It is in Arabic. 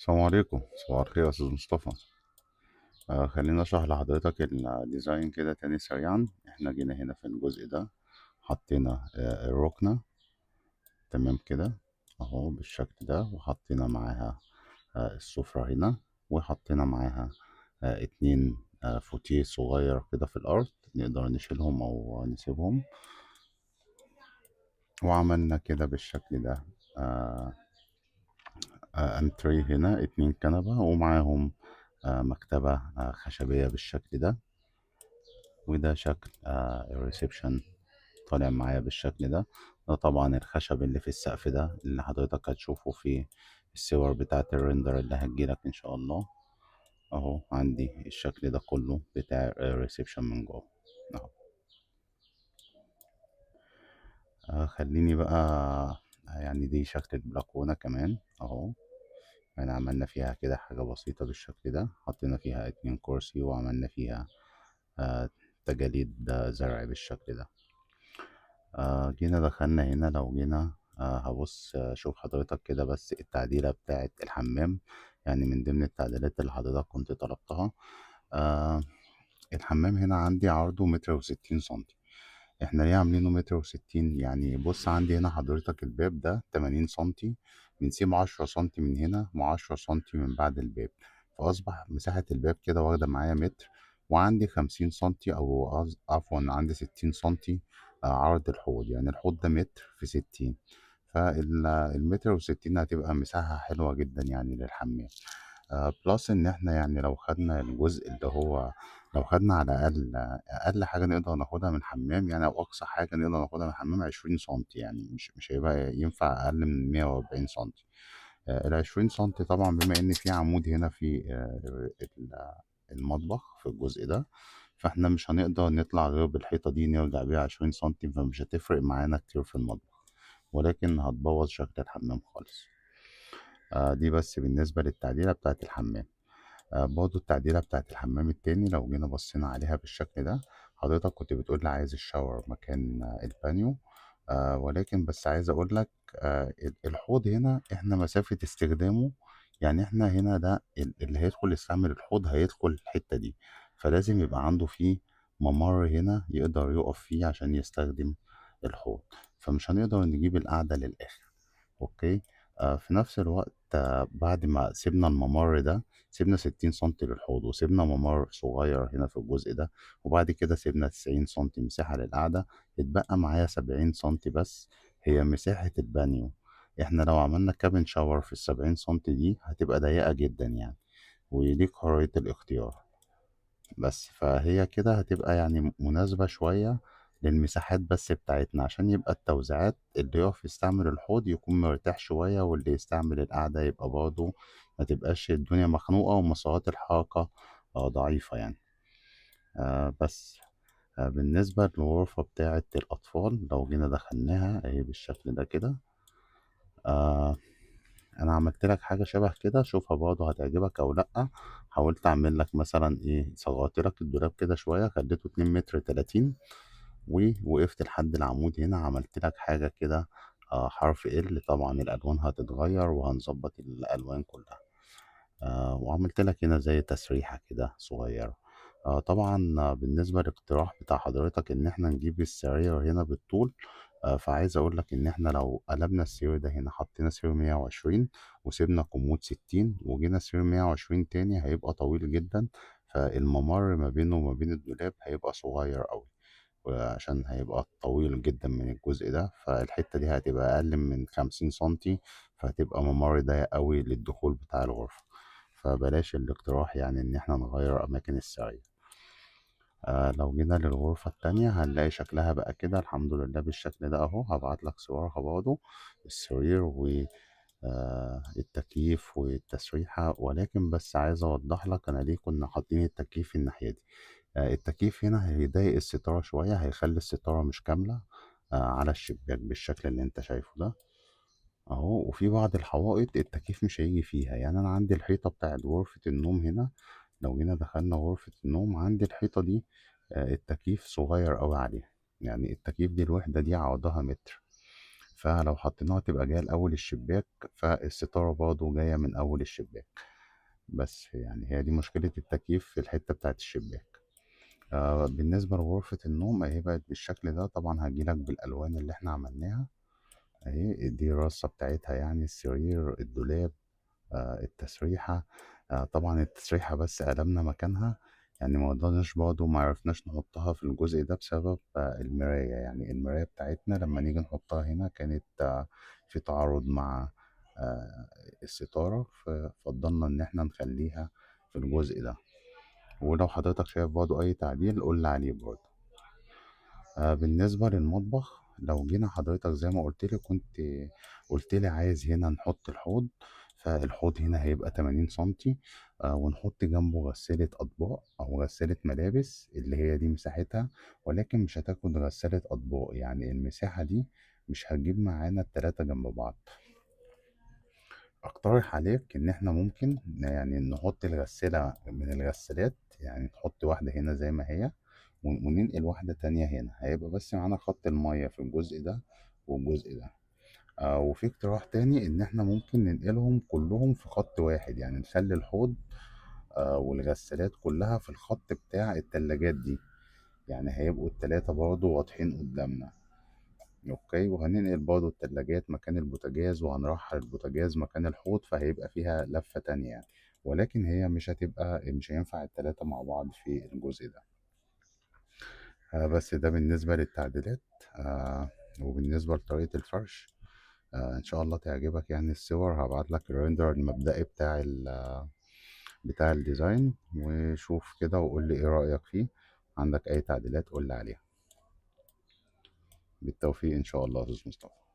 السلام عليكم، صباح الخير يا أستاذ مصطفى. خليني أشرح لحضرتك الديزاين كده تاني سريعا. احنا جينا هنا في الجزء ده، حطينا الركنة. تمام كده اهو بالشكل ده، وحطينا معاها السفرة هنا، وحطينا معاها اتنين فوتيه صغير كده في الأرض، نقدر نشيلهم أو نسيبهم. وعملنا كده بالشكل ده آه، انتري هنا، اتنين كنبة ومعاهم مكتبة خشبية بالشكل ده. وده شكل الريسبشن طالع معايا بالشكل ده. ده طبعا الخشب اللي في السقف ده اللي حضرتك هتشوفه في الصور بتاعة الريندر اللي هتجيلك ان شاء الله. اهو عندي الشكل ده كله بتاع الريسبشن من جوه اهو. خليني بقى يعني دي شكل البلكونة كمان اهو. يعني عملنا فيها كده حاجة بسيطة بالشكل ده، حطينا فيها اتنين كرسي وعملنا فيها آه تجاليد زرع بالشكل ده. جينا دخلنا هنا، لو جينا هبص شوف حضرتك كده بس التعديلة بتاعة الحمام. يعني من ضمن التعديلات اللي حضرتك كنت طلبتها. آه الحمام هنا عندي عرضه متر وستين سنتي. احنا ليه عاملينه متر وستين؟ يعني بص عندي هنا حضرتك الباب ده 80 سنتي، بنسيب 10 سنتي من هنا و10 سنتي من بعد الباب، فأصبح مساحة الباب كده واخدة معايا متر. وعندي 50 سنتي أو عفوا عندي 60 سنتي عرض الحوض، يعني الحوض ده متر في 60. فالمتر وستين هتبقى مساحة حلوة جدا يعني للحمام. بلس إن احنا يعني لو خدنا الجزء اللي هو، لو خدنا على أقل حاجة نقدر ناخدها من حمام، يعني أو أقصى حاجة نقدر ناخدها من حمام 20 سنتي، يعني مش هيبقى ينفع أقل من 140 سنتي. ال20 سنتي طبعا بما إن في عمود هنا في المطبخ في الجزء ده، فاحنا مش هنقدر نطلع غير بالحيطة دي نرجع بيها 20 سنتي، فمش هتفرق معانا كتير في المطبخ، ولكن هتبوظ شكل الحمام خالص. دي بس بالنسبة للتعديلة بتاعة الحمام. برضو التعديلة بتاعة الحمام التاني لو جينا بصينا عليها بالشكل ده، حضرتك كنت بتقول عايز الشاور مكان البانيو. ولكن بس عايز أقولك الحوض هنا احنا مسافة استخدامه، يعني احنا هنا ده اللي هيدخل يستعمل الحوض هيدخل الحتة دي، فلازم يبقى عنده فيه ممر هنا يقدر يقف فيه عشان يستخدم الحوض، فمش هنقدر نجيب القعدة للآخر. اوكي. في نفس الوقت بعد ما سيبنا الممر ده، سيبنا 60 سنتي للحوض وسيبنا ممر صغير هنا في الجزء ده، وبعد كده سيبنا 90 سنتي مساحة للقعدة، اتبقى معايا 70 سنتي بس هي مساحة البانيو. احنا لو عملنا كابن شاور في ال70 سنتي دي هتبقى ضيقة جدا يعني، وليك حرية الاختيار. بس فهي كده هتبقى يعني مناسبة شوية للمساحات بس بتاعتنا، عشان يبقى التوزيعات اللي يقف يستعمل الحوض يكون مرتاح شوية، واللي يستعمل القعدة يبقى برضه ما تبقاش الدنيا مخنوقة ومسارات الحركة ضعيفة يعني. بس بالنسبة للغرفة بتاعة الأطفال لو جينا دخلناها اهي بالشكل ده كده. آه انا عملت لك حاجه شبه كده، شوفها برضه هتعجبك او لا. حاولت اعمل لك مثلا ايه، صغرت لك الدولاب كده شويه، خليته 2 متر 30، ووقفت لحد العمود هنا عملت لك حاجه كده حرف ال، طبعا الالوان هتتغير وهنظبط الالوان كلها. وعملت لك هنا زي تسريحه كده صغيره. طبعا بالنسبه للاقتراح بتاع حضرتك ان احنا نجيب السراير هنا بالطول، فعايز اقول لك ان احنا لو قلبنا السرير ده هنا حطينا سرير 120 وسيبنا كومود 60 وجينا سرير 120 تاني هيبقى طويل جدا، فالممر ما بينه وما بين الدولاب هيبقى صغير أوي، وعشان هيبقى طويل جدا من الجزء ده، فالحتة دي هتبقى أقل من 50 سنتي، فهتبقى ممر ضيق أوي للدخول بتاع الغرفة. فبلاش الاقتراح يعني إن احنا نغير أماكن السرير. لو جينا للغرفة التانية هنلاقي شكلها بقى كده الحمد لله بالشكل ده اهو، هبعت لك صورها برضه، السرير والتكييف والتسريحة. ولكن بس عايز اوضح لك انا ليه كنا حاطين التكييف الناحية دي. التكييف هنا هيضايق الستارة شوية، هيخلي الستارة مش كاملة على الشباك بالشكل اللي انت شايفه ده اهو. وفي بعض الحوائط التكييف مش هيجي فيها، يعني انا عندي الحيطة بتاعت غرفة النوم هنا، لو جينا دخلنا غرفة النوم عندي الحيطة دي التكييف صغير أوي عليها، يعني التكييف دي الوحدة دي عرضها متر، فلو حطيناها تبقى جاية لأول الشباك، فالستارة برضه جاية من أول الشباك. بس يعني هي دي مشكلة التكييف في الحتة بتاعة الشباك. بالنسبة لغرفة النوم أهي بقت بالشكل ده، طبعا هجيلك بالألوان اللي احنا عملناها أهي. دي الرصة بتاعتها، يعني السرير، الدولاب، التسريحة. طبعا التسريحة بس قلبنا مكانها، يعني ما قدرناش برضه، ما عرفناش نحطها في الجزء ده بسبب المراية. يعني المراية بتاعتنا لما نيجي نحطها هنا كانت في تعارض مع آه، الستارة، ففضلنا إن احنا نخليها في الجزء ده. ولو حضرتك شايف برضه أي تعديل قول عليه برضه. بالنسبة للمطبخ، لو جينا حضرتك زي ما قلت لي، كنت قلت لي عايز هنا نحط الحوض. فالحوض هنا هيبقى 80 سنتي، ونحط جنبه غسالة أطباق أو غسالة ملابس اللي هي دي مساحتها، ولكن مش هتاخد غسالة أطباق. يعني المساحة دي مش هتجيب معانا التلاتة جنب بعض. أقترح عليك إن إحنا ممكن يعني نحط الغسالة من الغسالات، يعني نحط واحدة هنا زي ما هي، وننقل واحدة تانية هنا، هيبقى بس معانا خط المية في الجزء ده والجزء ده. وفي اقتراح تاني إن إحنا ممكن ننقلهم كلهم في خط واحد، يعني نخلي الحوض والغسالات كلها في الخط بتاع التلاجات دي، يعني هيبقوا التلاتة برضه واضحين قدامنا. اوكي، وهننقل برضه التلاجات مكان البوتاجاز، وهنرحل البوتاجاز مكان الحوض، فهيبقى فيها لفة تانية يعني. ولكن هي مش هينفع التلاتة مع بعض في الجزء ده. بس ده بالنسبة للتعديلات. وبالنسبة لطريقة الفرش، إن شاء الله تعجبك يعني الصور. هبعت لك الريندر المبدئي بتاع الديزاين، وشوف كده وقول لي إيه رأيك فيه. عندك أي تعديلات قول لي عليها. بالتوفيق إن شاء الله يا أستاذ مصطفى.